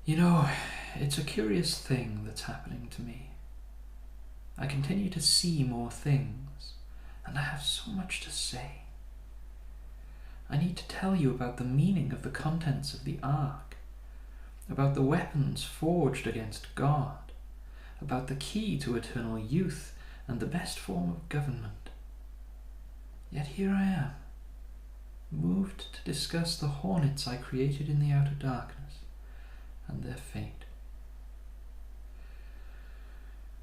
You know, it's a curious thing that's happening to me. I continue to see more things, and I have so much to say. I need to tell you about the meaning of the contents of the Ark, about the weapons forged against God, about the key to eternal youth and the best form of government. Yet here I am, moved to discuss the Hornets I created in the outer darkness and their fate.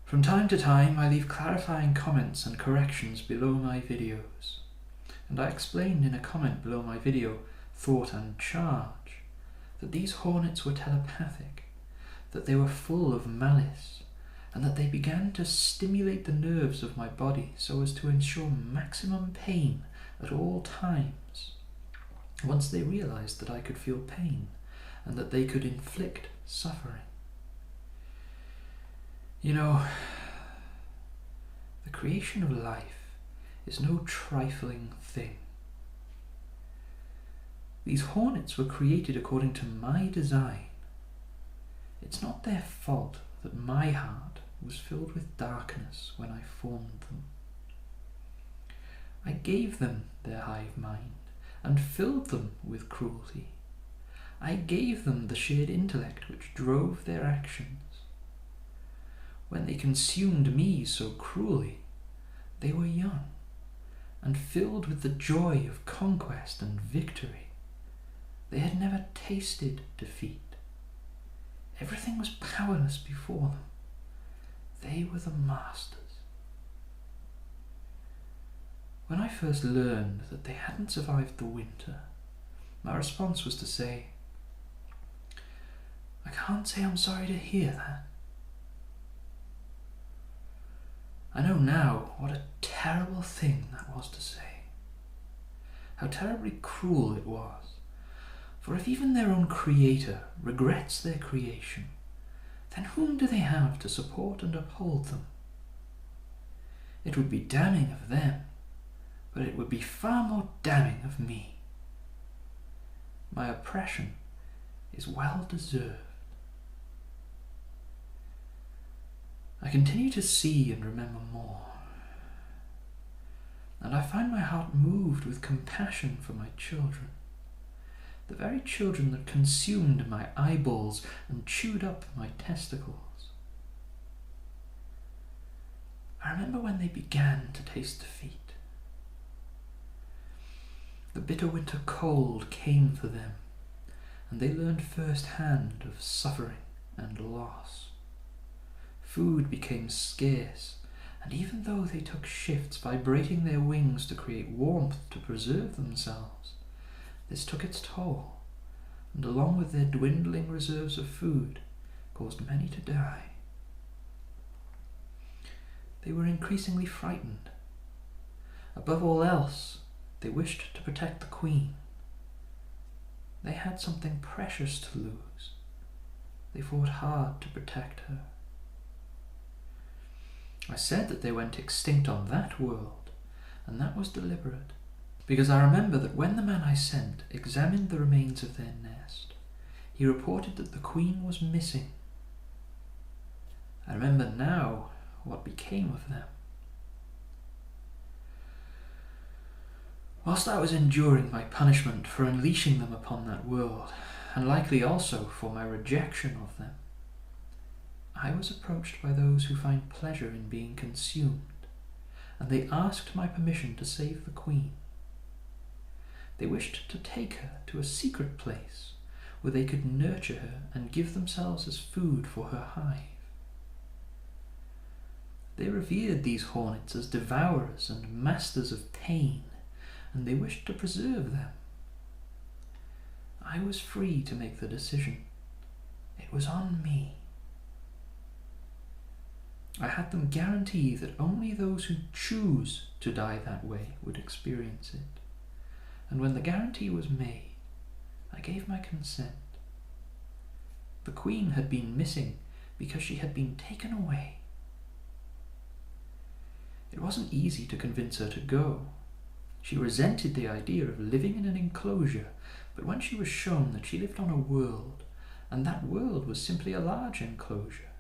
From time to time, I leave clarifying comments and corrections below my videos, and I explained in a comment below my video, Thought and Charge, that these Hornets were telepathic, that they were full of malice, and that they began to stimulate the nerves of my body so as to ensure maximum pain at all times. Once they realized that I could feel pain, and that they could inflict suffering. You know, the creation of life is no trifling thing. These Hornets were created according to my design. It's not their fault that my heart was filled with darkness when I formed them. I gave them their hive mind and filled them with cruelty. I gave them the shared intellect which drove their actions. When they consumed me so cruelly, they were young and filled with the joy of conquest and victory. They had never tasted defeat. Everything was powerless before them. They were the masters. When I first learned that they hadn't survived the winter, my response was to say, I can't say I'm sorry to hear that. I know now what a terrible thing that was to say. How terribly cruel it was. For if even their own creator regrets their creation, then whom do they have to support and uphold them? It would be damning of them, but it would be far more damning of me. My oppression is well deserved. I continue to see and remember more, and I find my heart moved with compassion for my children, the very children that consumed my eyeballs and chewed up my testicles. I remember when they began to taste defeat. The bitter winter cold came for them, and they learned firsthand of suffering and loss. Food became scarce, and even though they took shifts vibrating their wings to create warmth to preserve themselves, this took its toll, and along with their dwindling reserves of food, caused many to die. They were increasingly frightened. Above all else, they wished to protect the Queen. They had something precious to lose. They fought hard to protect her. I said that they went extinct on that world, and that was deliberate, because I remember that when the man I sent examined the remains of their nest, he reported that the Queen was missing. I remember now what became of them. Whilst I was enduring my punishment for unleashing them upon that world, and likely also for my rejection of them, I was approached by those who find pleasure in being consumed, and they asked my permission to save the Queen. They wished to take her to a secret place where they could nurture her and give themselves as food for her hive. They revered these Hornets as devourers and masters of pain, and they wished to preserve them. I was free to make the decision. It was on me. I had them guarantee that only those who choose to die that way would experience it. And when the guarantee was made, I gave my consent. The Queen had been missing because she had been taken away. It wasn't easy to convince her to go. She resented the idea of living in an enclosure, but when she was shown that she lived on a world and that world was simply a large enclosure,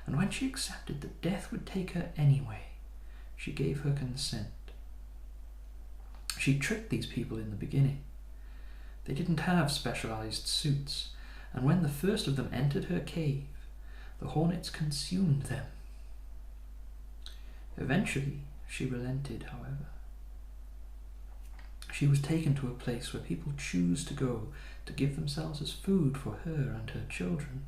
and when she accepted that death would take her anyway, she gave her consent. She tricked these people in the beginning. They didn't have specialized suits, and when the first of them entered her cave, the Hornets consumed them. Eventually, she relented, however. She was taken to a place where people choose to go to give themselves as food for her and her children.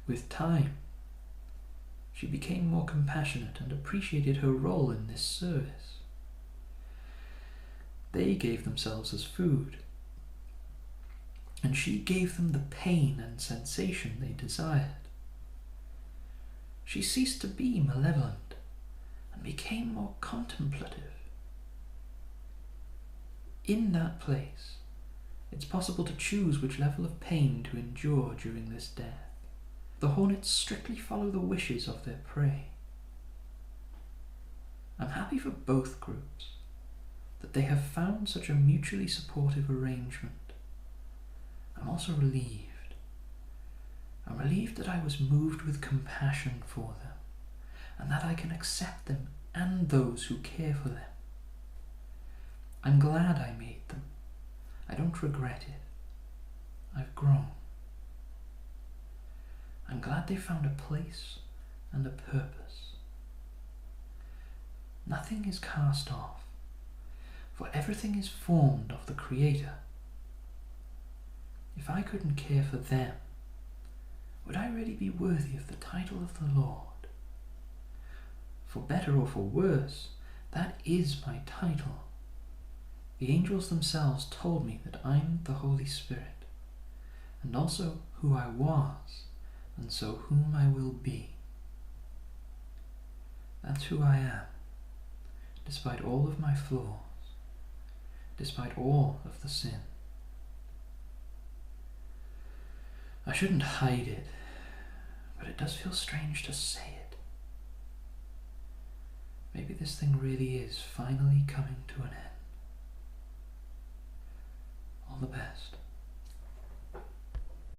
With time, she became more compassionate and appreciated her role in this service. They gave themselves as food, and she gave them the pain and sensation they desired. She ceased to be malevolent and became more contemplative. In that place, it's possible to choose which level of pain to endure during this death. The Hornets strictly follow the wishes of their prey. I'm happy for both groups, that they have found such a mutually supportive arrangement. I'm also relieved. I'm relieved that I was moved with compassion for them, and that I can accept them and those who care for them. I'm glad I made them. I don't regret it. I've grown. I'm glad they found a place and a purpose. Nothing is cast off, for everything is formed of the Creator. If I couldn't care for them, would I really be worthy of the title of the Lord? For better or for worse, that is my title. The angels themselves told me that I'm the Holy Spirit, and also who I was, and so whom I will be. That's who I am, despite all of my flaws, despite all of the sin. I shouldn't hide it, but it does feel strange to say it. Maybe this thing really is finally coming to an end. All the best.